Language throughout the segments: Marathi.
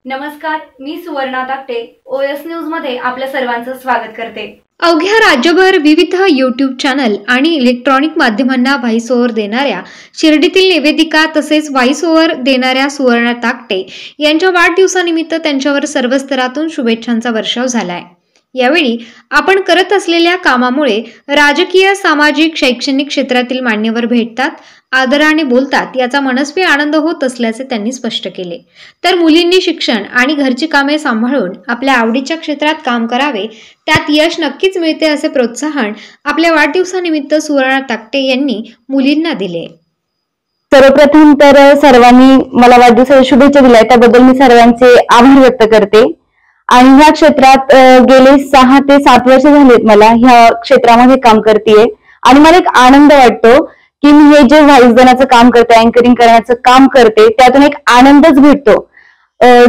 नमस्कार, मी सुवर्णा ताकटे ओएस न्यूज मध्ये आपल्या सर्वांचं स्वागत करते। अवघ्या राज्यभर विविध यूट्यूब चॅनल आणि इलेक्ट्रॉनिक माध्यमांना व्हॉइस ओव्हर देणाऱ्या शिर्डीतील निवेदिका तसेच व्हॉइस ओव्हर देणाऱ्या सुवर्णा ताकटे यांच्या वाढदिवसानिमित्त त्यांच्यावर सर्व स्तरातून शुभेच्छांचा वर्षाव झालाय। यावेळी आपण करत असलेल्या कामामुळे राजकीय, सामाजिक, शैक्षणिक क्षेत्रातील मान्यवर भेटतात, आदराने बोलतात, याचा मनस्वी आनंद होत असल्याचे त्यांनी स्पष्ट केले। तर मुलींनी शिक्षण आणि घरची कामे सांभाळून आपल्या आवडीच्या क्षेत्रात काम करावे, त्यात यश नक्कीच मिळते असे प्रोत्साहन आपल्या वाढदिवसानिमित्त सुवर्णा ताकटे यांनी मुलींना दिले। सर्वप्रथम तर सर्वांनी मला वाढदिवसाच्या शुभेच्छा दिल्या त्याबद्दल मी सर्वांचे आभार व्यक्त करते। आणि ह्या क्षेत्रात गेले 6 ते 7 वर्ष झालेत मला ह्या क्षेत्रामध्ये काम करतेय आणि मला एक आनंद वाटतो की मी हे जे व्हॉइस देण्याचं काम करते, अँकरिंग करण्याचं काम करते, त्यातून एक आनंदच भेटतो।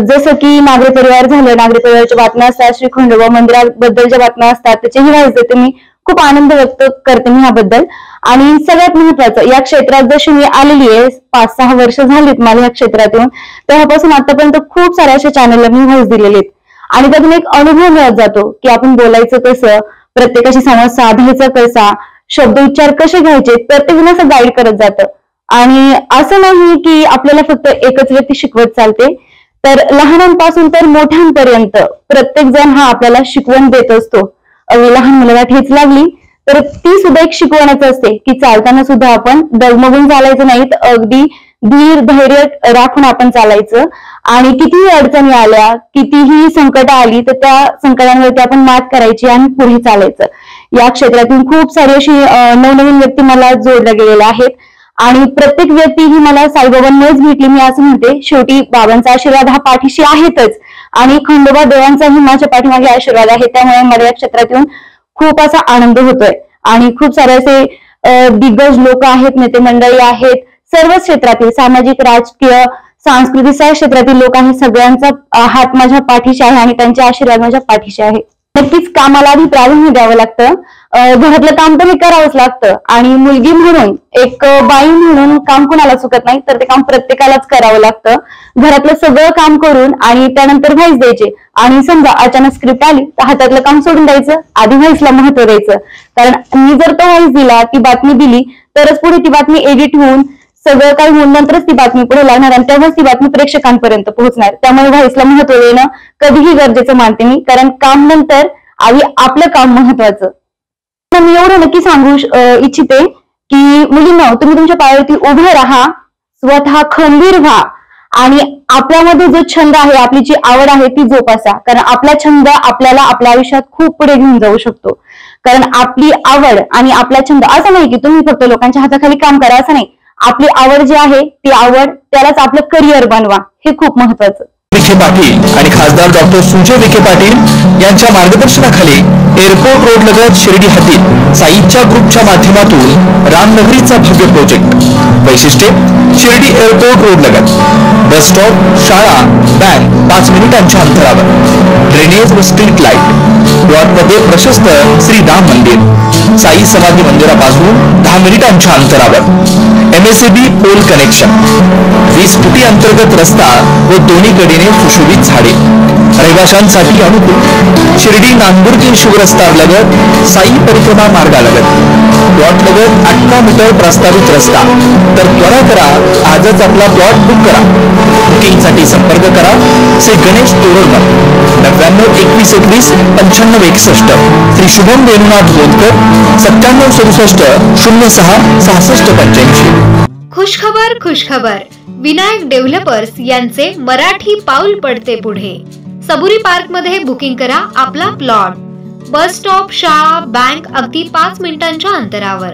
जसं की नागरी परिवार झालं, नागरी परिवाराच्या बातम्या असतात, श्री खंडोबा मंदिराबद्दलच्या बातम्या असतात, त्याचेही व्हॉइस देते मी। खूप आनंद व्यक्त करते मी ह्याबद्दल। आणि सगळ्यात महत्वाचं, या क्षेत्रात जशी मी आलेली आहे, 5-6 वर्ष झालीत मला या क्षेत्रातून, तेव्हापासून आतापर्यंत खूप साऱ्या अशा चॅनलला मी व्हॉइस दिलेले आहेत आणि त्यातून एक अनुभव मिळत जातो की आपण बोलायचं कसं, प्रत्येकाशी संवाद साधायचा कसा, शब्द उच्चार कसे घ्यायचे, प्रत्येकाला असं गाईड करत जातं। आणि असं नाही की आपल्याला फक्त एकच व्यक्ती शिकवत चालते, तर लहानांपासून तर मोठ्यांपर्यंत प्रत्येक जण हा आपल्याला शिकवण देत असतो। लहान मुलाला ठेच लागली तर ती सुद्धा एक शिकवणच असते की चालताना सुद्धा आपण डगमगून चालायचं नाही, तर अगदी धीर धैर्य राखून आपण चालायचं। आणि कितीही अडचणी आल्या, कितीही संकट आली, तर त्या संकटांवरती आपण मात करायची आणि पुढे चालायचं। या क्षेत्रातून खूप सारी अशी नवनवीन व्यक्ती मला जोडल्या गेलेल्या आहेत आणि प्रत्येक व्यक्ती ही मला साईबाबांनीच भेटली, मी असं म्हणते। शेवटी बाबांचा आशीर्वाद हा पाठीशी आहेतच आणि खंडोबा देवांचाही माझ्या पाठीमागे आशीर्वाद आहे, त्यामुळे मला या क्षेत्रात येऊन खूप असा आनंद होतोय। आणि खूप सारे असे दिग्गज लोक आहेत, नेते मंडळी आहेत, सर्व क्षेत्रातील सामाजिक, राजकीय, सांस्कृतिक क्षेत्रातील लोक आहेत, सगळ्यांचा हात माझ्या पाठीशी आहे आणि त्यांचे आशीर्वाद माझ्या पाठीशी आहे। नक्कीच कामाला आधी प्राधान्य द्यावं लागतं, घरातलं काम तर हे करावंच लागतं आणि मुलगी म्हणून, एक बाई म्हणून काम कोणाला चुकत नाही, तर ते काम प्रत्येकालाच करावं लागतं। घरातलं सगळं काम करून आणि त्यानंतर व्हॉइस द्यायचे आणि समजा अचानक स्क्रिप्ट आली तर हातातलं काम सोडून द्यायचं, आधी व्हॉइसला महत्व द्यायचं। कारण मी जर तो व्हॉइस दिला, ती बातमी दिली, तरच पुढे ती बातमी एडिट होऊन सगळं काही होऊन नंतरच ती बातमी पुढे लागणार आणि तेव्हाच ती बातमी प्रेक्षकांपर्यंत पोहोचणार। त्यामुळे व्हॉइसला महत्व देणं कधीही गरजेचं मानते मी, कारण काम नंतर आधी आपलं काम महत्वाचं। मी एवढं नक्की सांगू इच्छिते की मुलींनो, तुम्ही तुमच्या पायावरती उभे राहा, स्वतः खंबीर व्हा आणि आपल्यामध्ये जो छंद आहे, आपली जी आवड आहे ती जोपासा, कारण आपला छंद आपल्याला आपल्या आयुष्यात खूप पुढे घेऊन जाऊ शकतो। कारण आपली आवड आणि आपला छंद असं नाही की तुम्ही फक्त लोकांच्या हाताखाली काम करा, असं नाही। आपली आवड जी आहे ती आवड, त्यालाच आपलं करिअर बनवा, हे खूप महत्वाचं। विखे पाटील आणि खासदार डॉक्टर सुजय विखे पाटील यांच्या मार्गदर्शनाखाली एअरपोर्ट रोड लगत शिर्डी हद्दीत साईच्या ग्रुपच्या माध्यमातून रामनगरीचा भव्य प्रोजेक्ट। वैशिष्ट्ये, शिर्डी एअरपोर्ट रोड लगत बस स्टॉप, शाळा, बँक 5 मिनिटांच्या अंतरावर, ड्रेनेज व स्ट्रीट लाईट, प्लॉटमध्ये प्रशस्त श्री राम मंदिर, साई समाधी मंदिरापासून 10 मिनिटांच्या अंतरावर, MSCB पोल कनेक्शन, 20 फुटी अंतर्गत रस्ता व दोन्ही कडेने सुशोभित झाडे, रहिवाशांसाठी अनुकूल, शिर्डी नांदुर्गी शिवरस्ता लगत साई परिक्रमा मार्गालगत, प्लॉट लगत 18 मीटर प्रस्तावित रस्ता। तर त्वरा करा, आजच आपला प्लॉट बुक करा। बुकिंगसाठी संपर्क करा श्री गणेश तोरडमल 99 21 21 95 61, श्री शुभम वेणुनाथ बोधकर 97 67 06 66 85। खुशखबर खुशखबर, विनायक डेव्हलपर्स यांचे मराठी पाऊल पडते पुढे। सबुरी पार्क मध्ये बुकिंग करा आपला प्लॉट, बस स्टॉप, शाळा, बँक अगदी 5 मिनिटांच्या अंतरावर।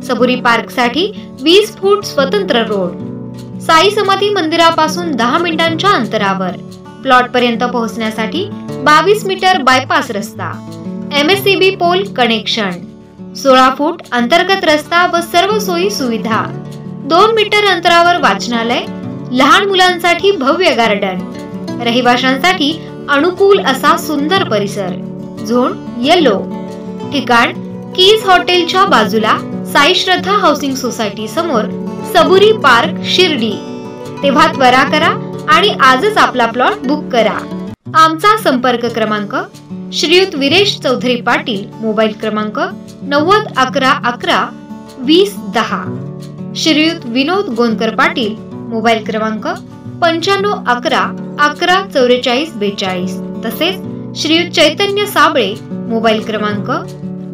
सबुरी पार्क साठी 20 फूट स्वतंत्र रोड, साई समाधी मंदिरापासून 10 मिनिटांच्या अंतरावर, प्लॉट पर्यंत पोहोचण्यासाठी 22 मीटर बायपास रस्ता, MSCB पोल कनेक्शन, 16 फूट अंतर्गत रस्ता व सर्व सोयी सुविधा, 2 मीटर अंतरावर वाचनालय, लहान मुलांसाठी भव्य गार्डन, रहिवाशांसाठी अनुकूल असा सुंदर परिसर, झोन येलो। ठिकाण कीज हॉटेलच्या बाजूला, साई श्रद्धा हाऊसिंग सोसायटी समोर, सबुरी पार्क, शिर्डी। तेव्हा त्वरा करा, आणि आजच आपला प्लॉट बुक करा. आमचा संपर्क क्रमांक श्रीयुत विरेश चौधरी पाटील, मोबाईल क्रमांक 9011112010. श्रीयुत विनोद गोंदकर पाटील, मोबाईल क्रमांक 9511114442. तसेच श्रीयुत चैतन्य साबळे, मोबाईल क्रमांक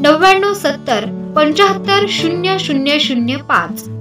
9970 75 0005.